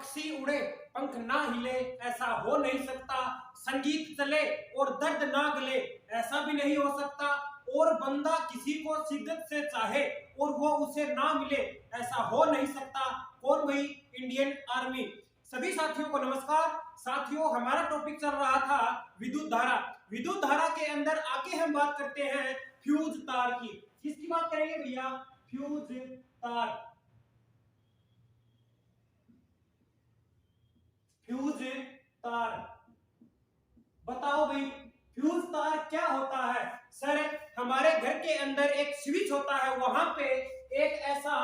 पक्षी उड़े पंख ना हिले ऐसा हो नहीं सकता, संगीत चले और दर्द ना गले ऐसा भी नहीं हो सकता, और बंदा किसी को शिद्दत से चाहे और वो उसे ना मिले ऐसा हो नहीं सकता। कौन भाई? Indian army. सभी साथियों को नमस्कार। साथियों, हमारा टॉपिक चल रहा था विद्युत धारा। विद्युत धारा के अंदर आके हम बात करते हैं फ्यूज तार की। किसकी बात करेंगे भैया? फ्यूज तार। फ्यूज तार, बताओ भाई फ्यूज तार क्या होता है? सर, हमारे घर के अंदर एक स्विच होता है, वहां पे एक ऐसा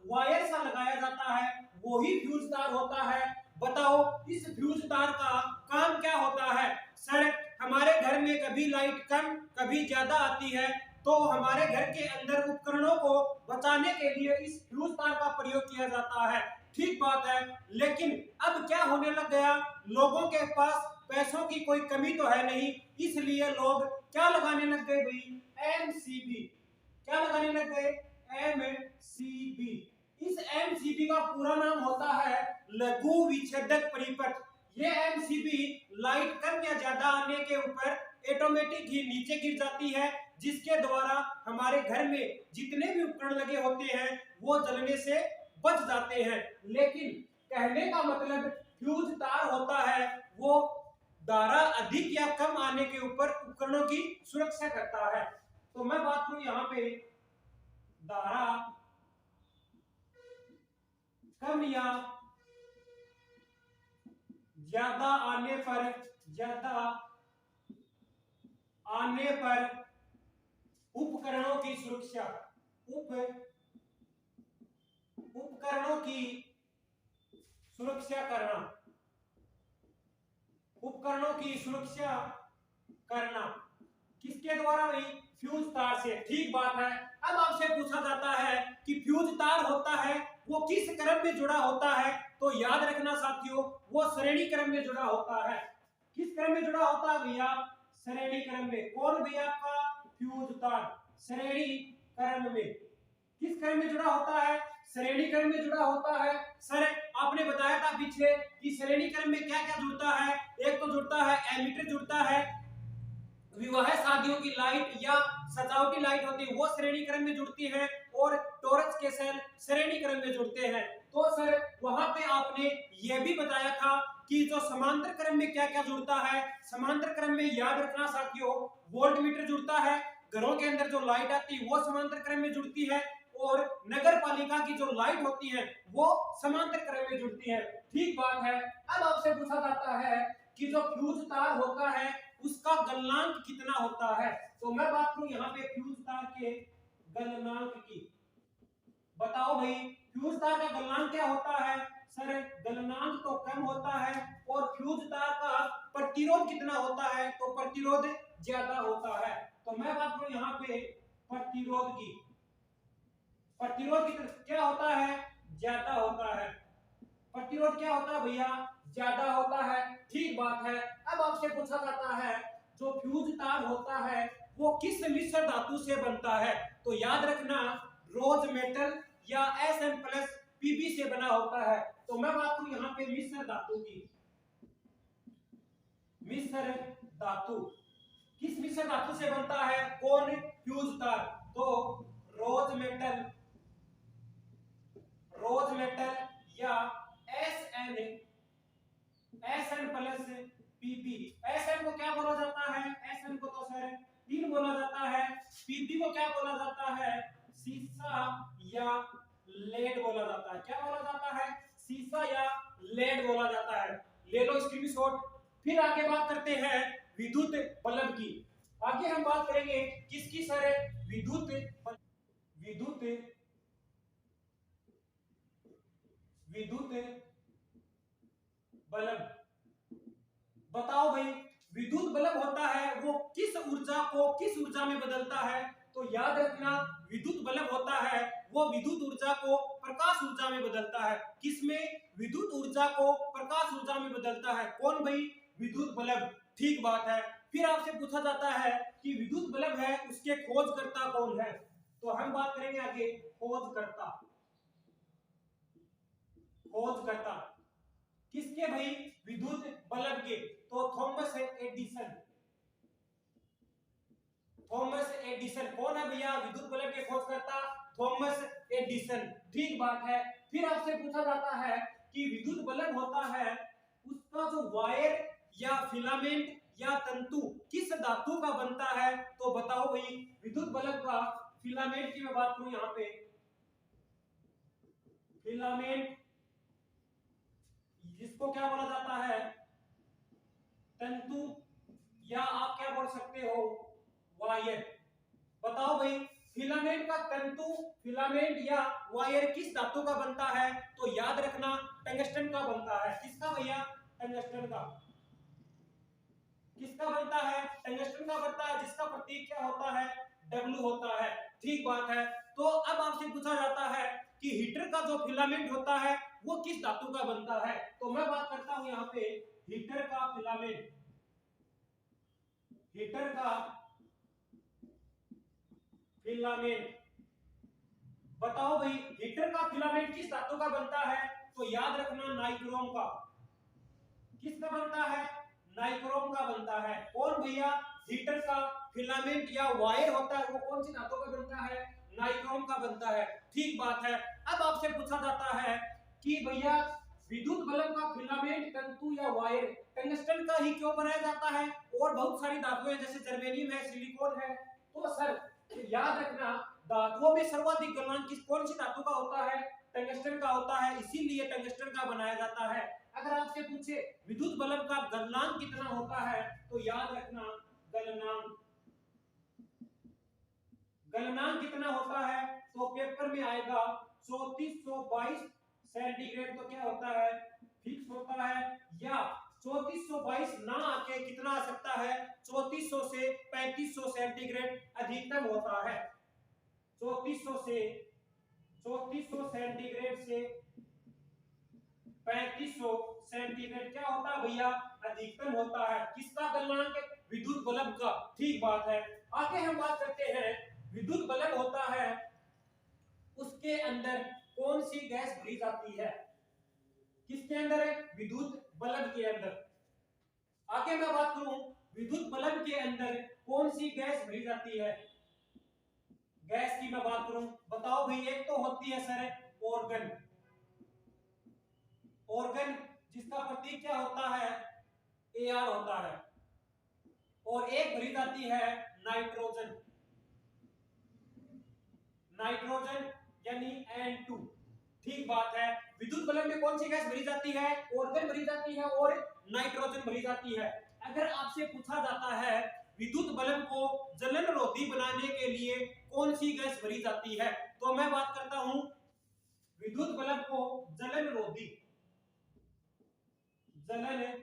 वायर सा लगाया जाता है, वो ही फ्यूज तार होता है। बताओ इस फ्यूज तार का काम क्या होता है? सर, हमारे घर में कभी लाइट कम कभी ज्यादा आती है, तो हमारे घर के अंदर उपकरणों को बचाने के लिए इस फ्यूज तार का प्रयोग किया जाता है। ठीक बात है, लेकिन अब क्या होने लग गया, लोगों के पास पैसों की कोई कमी तो है नहीं, इसलिए लोग क्या लगाने लग गए भाई? एमसीबी। क्या लगाने लग गए? एमसीबी। इस एमसीबी का पूरा नाम होता है लघु विच्छेदक परिपथ। ये एमसीबी लाइट कम या ज्यादा आने के ऊपर ऑटोमेटिक ही नीचे गिर जाती है, जिसके द्वारा हमारे घर में जितने भी उपकरण लगे होते हैं वो जलने से बच जाते हैं। लेकिन कहने का मतलब फ्यूज तार होता है वो धारा अधिक या कम आने के ऊपर उपकरणों की सुरक्षा करता है। तो मैं बात करूं यहाँ पे धारा कम या ज्यादा आने पर, ज्यादा आने पर उपकरणों की सुरक्षा, उपकरणों की सुरक्षा करना, उपकरणों की सुरक्षा करना किसके द्वारा भाई? फ्यूज तार से। ठीक बात है। अब आपसे पूछा जाता है कि फ्यूज तार होता है वो किस क्रम में जुड़ा होता है? तो याद रखना साथियों, वो श्रेणी क्रम में जुड़ा होता है। किस क्रम में जुड़ा होता है भैया? श्रेणी क्रम में। कौन भैया आपका? फ्यूज तार श्रेणी क्रम में। किस क्रम में जुड़ा होता है? श्रेणी क्रम में जुड़ा होता है। सर, आपने बताया था पीछे कि श्रेणी क्रम में क्या क्या जुड़ता है? एक तो जुड़ता है एमीटर, जुड़ता है विवाह शादियों की लाइट या सजावटी लाइट होती है वो श्रेणी क्रम में जुड़ती है, और टॉर्च के सेल श्रेणी क्रम में जुड़ते हैं। तो सर, वहां पे आपने ये भी बताया था कि जो समांतर क्रम में क्या क्या जुड़ता है। समांतर क्रम में याद रखना साथियों, वोल्ट मीटर जुड़ता है, घरों के अंदर जो लाइट आती है वो समांतर क्रम में जुड़ती है, और नगर पालिका की जो लाइट होती है वो समांतर क्रम में जुड़ती है। ठीक बात है। अब आपसे पूछा जाता है कि जो फ्यूज तार होता है उसका गलनांक कितना होता है? तो मैं बात करूं यहाँ पे फ्यूज तार के गलनांक की। बताओ भाई फ्यूज तार का गलनांक क्या होता है? सर, गलनांक तो कम होता है, और फ्यूज तार का प्रतिरोध कितना होता है? तो प्रतिरोध ज्यादा होता है। तो मैं बात करूं यहाँ पे प्रतिरोध की। प्रतिरोध कितना क्या होता है? ज्यादा होता है। प्रतिरोध क्या होता है भैया? ज्यादा होता है। ठीक बात है। अब आपसे पूछा जाता है जो फ्यूज तार होता है वो किस मिश्र धातु से बनता है? तो याद रखना रोज मेटल या Sn प्लस Pb से बना होता है। तो मैं बात करूं यहाँ पे मिश्र धातु की। मिश्र धातु किस मिश्र धातु से बनता है? कौन? फ्यूज तार। तो रोज मेटल, रोज मेटल या Sn प्लस Pb। Sn को क्या बोला जाता है? Sn को तो सर टीन बोला जाता है। Pb को क्या बोला जाता है? सीसा या लेड बोला जाता है। क्या बोला जाता है? सीसा या लेड बोला जाता है। ले लो स्क्रीनशॉट। फिर आगे बात करते हैं विद्युत बल्ब की। आगे हम बात करेंगे किसकी सर? विद्युत बल्ब। बताओ भाई विद्युत बल्ब होता है वो किस ऊर्जा को किस ऊर्जा में बदलता है? तो याद रखना विद्युत बल्ब होता है वो विद्युत ऊर्जा को प्रकाश ऊर्जा में बदलता है। किसमें? विद्युत ऊर्जा को प्रकाश ऊर्जा में बदलता है। कौन भाई? विद्युत बल्ब। ठीक बात है। फिर आपसे पूछा जाता है कि विद्युत बल्ब है उसके खोजकर्ता कौन है? तो हम बात करेंगे आगे खोजकर्ता। खोजकर्ता थॉमस एडिसन। ठीक बात है। फिर आपसे पूछा जाता है कि विद्युत बल्ब होता है उसका जो वायर या फिलामेंट या तंतु किस धातु का बनता है, तो बताओ भाई विद्युत बल्ब का फिलामेंट की मैं बात करूं यहां पे, फिलामेंट जिसको क्या बोला जाता है, तंतु या आप क्या बोल सकते हो वायर। बताओ भाई फिलामेंट का तंतु, फिलामेंट या वायर किस धातु का बनता है, तो याद रखना टंगस्टन का बनता है। किसका भैया, टंगस्टन का। किसका बनता है, टंगस्टन का बनता है, जिसका प्रतीक क्या होता है, W होता है। ठीक बात है। तो अब आपसे पूछा जाता है कि हीटर का जो फिलामेंट होता है वो किस धातु का बनता है, तो मैं बात करता हूं यहाँ पे हीटर का फिलामेंट, हीटर का फिलामेंट। बताओ भाई हीटर का फिलामेंट किस धातु का बनता है, तो याद रखना नाइक्रोम का। किसका बनता है, नाइक्रोम का बनता है। कौन भैया, हीटर का फिलामेंट या वायर होता है वो कौन सी धातु का बनता है, नाइक्रोम का बनता है। ठीक बात है। अब आपसे पूछा जाता है कि भैया विद्युत बल्ब का फिलामेंट तंतु या वायर टंगस्टन का ही क्यों बनाया जाता है, और बहुत सारी धातुएं जैसे जर्मेनियम है, सिलिकॉन है। तो सर याद रखना धातुओं में सर्वाधिक गलनांक किस कौन सी धातु का होता है, टंगस्टन का होता है, इसीलिए टंगस्टन का बनाया जाता है। अगर आपसे पूछे विद्युत बल्ब का गलनांक कितना होता है, तो याद रखना गलनांक, गलनांक कितना होता है, तो पेपर में आएगा 3422 सेंटीग्रेड। तो क्या होता है, फिक्स होता है, या 3422 ना आके कितना आ सकता है, 3400 से 3500 सेंटीग्रेड अधिकतम होता है। 3400 से 3400 सेंटीग्रेड से 3500 सेंटीग्रेड क्या होता है भैया, अधिकतम होता है। किसका गलनांक, विद्युत बल्ब का। ठीक बात है। आगे हम बात करते हैं विद्युत बल्ब होता है उसके अंदर कौन सी गैस भरी जाती है, किसके अंदर है, विद्युत बल्ब के अंदर। आगे मैं बात करूं विद्युत बल्ब के अंदर कौन सी गैस भरी जाती है, गैस की मैं बात करूं, बताओ भाई। एक तो होती है सर ऑर्गन, ऑर्गन जिसका प्रतीक क्या होता है, Ar होता है, और एक भरी जाती है नाइट्रोजन, नाइट्रोजन यानी N2। ठीक बात है। विद्युत बल्ब में कौन सी गैस भरी जाती है, ऑर्गन भरी जाती है और नाइट्रोजन भरी जाती है। अगर आपसे पूछा जाता है विद्युत बल्ब को जलनरोधी बनाने के लिए कौन सी गैस भरी जाती है, तो मैं बात करता हूं विद्युत बल्ब को जलनरोधी, जलन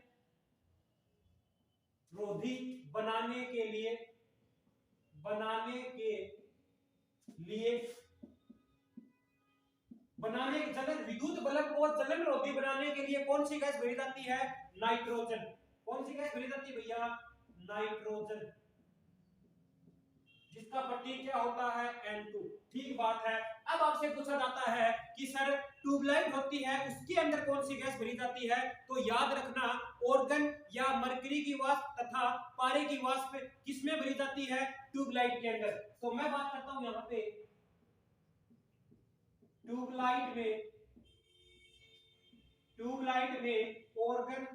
रोधी बनाने के लिए, बनाने जलन विद्युत बल्ब को जलन रोधी बनाने के लिए कौन सी गैस भरी जाती है, नाइट्रोजन। कौन सी गैस भरी जाती है भैया, नाइट्रोजन, जिसका प्रतीक क्या होता है, N2। ठीक बात है। अब आपसे पूछा जाता है कि सर ट्यूबलाइट होती है उसके अंदर कौन सी गैस भरी जाती है, तो याद रखना ऑर्गन या मरकरी की वाष्प तथा पारे की वाष्प किसमें भरी जाती है, ट्यूबलाइट के अंदर। तो मैं बात करता हूं यहां पे ट्यूबलाइट में, ट्यूबलाइट में ऑर्गन,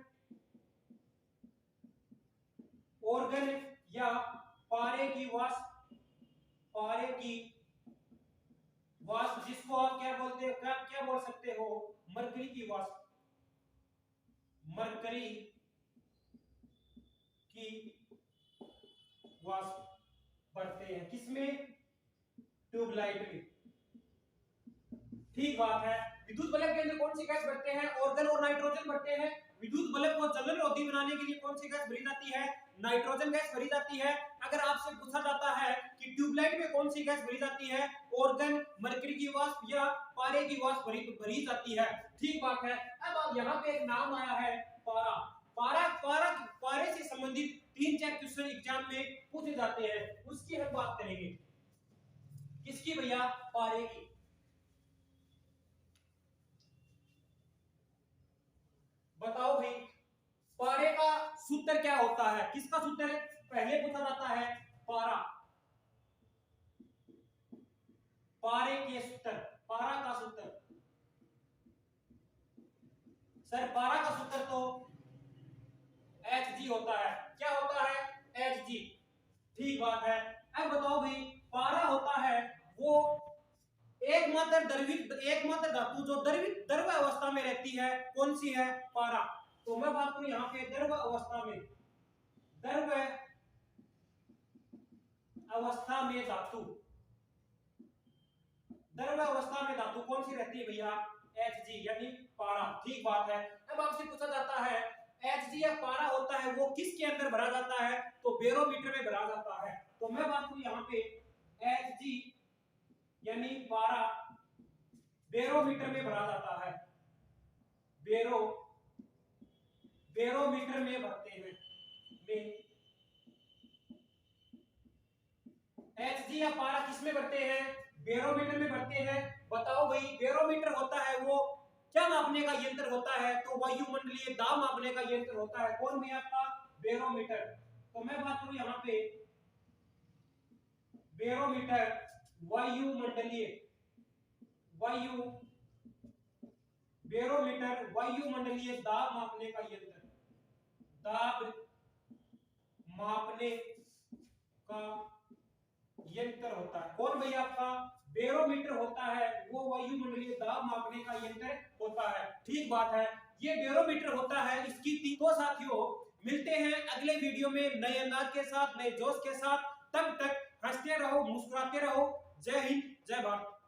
ऑर्गन या पारे की वाष्प, पारे की वाष्प जिसको आप क्या बोलते हो, क्या बोल सकते हो, मरकरी की वाष्प, मरकरी की वाष्प बढ़ते हैं किसमें, ट्यूबलाइट में। ठीक बात है। विद्युत बल्ब के अंदर कौन सी गैस बढ़ते हैं, ऑर्गन और नाइट्रोजन बढ़ते हैं। विद्युत बल्ब को जलनरोधी बनाने के लिए कौन सी गैस भरी जाती है, नाइट्रोजन गैस भरी जाती है। अगर आपसे पूछा जाता है कि ट्यूबलाइट में कौन सी गैस भरी जाती है, ऑर्गन, मरकरी की वाष्प या पारे की वाष्प भरी जाती है। ठीक बात है। अब यहाँ पे एक नाम आया है पारा। पारा पारा पारे से संबंधित 3-4 क्वेश्चन एग्जाम में पूछे जाते हैं, उसकी हम बात करेंगे। किसकी भैया, पारे की। बताओ भाई पारे का सूत्र क्या होता है, किसका सूत्र है, पहले पूछा जाता है पारा, पारे के सूत्र, पारा का सूत्र। सर पारा का सूत्र तो Hg होता है। क्या होता है? Hg। ठीक बात है। अब बताओ भाई, पारा होता है वो एकमात्र धातु जो द्रव अवस्था में रहती है, कौन सी है? पारा। तो मैं बात करूं यहाँ पे द्रव अवस्था में, द्रव अवस्था में धातु, द्रव अवस्था में धातु कौन सी रहती है भैया? Hg यानी पारा। ठीक बात है। अब आपसे पूछा जाता है Hg या पारा होता है वो किसके अंदर भरा जाता है? तो बैरोमीटर में भरा जाता है। तो मैं बात करूं यहाँ पे Hg यानी पारा बैरोमीटर में भरा जाता है, बैरोमीटर में भरते हैं Hg या पारा किस में भरते हैं? बैरोमीटर में भरते हैं। बताओ भाई, बैरोमीटर होता है वो क्या मापने का यंत्र होता है? तो वायुमंडलीय दाब मापने का यंत्र होता है। कौन भी आपका? बैरोमीटर। तो मैं बात करूं यहाँ पे बैरोमीटर बैरोमीटर वायुमंडलीय दाब मापने का यंत्र, दाब मापने का यंत्र होता है। कौन भाई आपका? बैरोमीटर होता है वो वायुमंडलीय दाब मापने का यंत्र होता है। ठीक बात है। ये बैरोमीटर होता है, इसकी तो साथियों मिलते हैं अगले वीडियो में नए अंदाज के साथ, नए जोश के साथ। तब तक हंसते रहो, मुस्कुराते रहो। जय हिंद, जय भारत।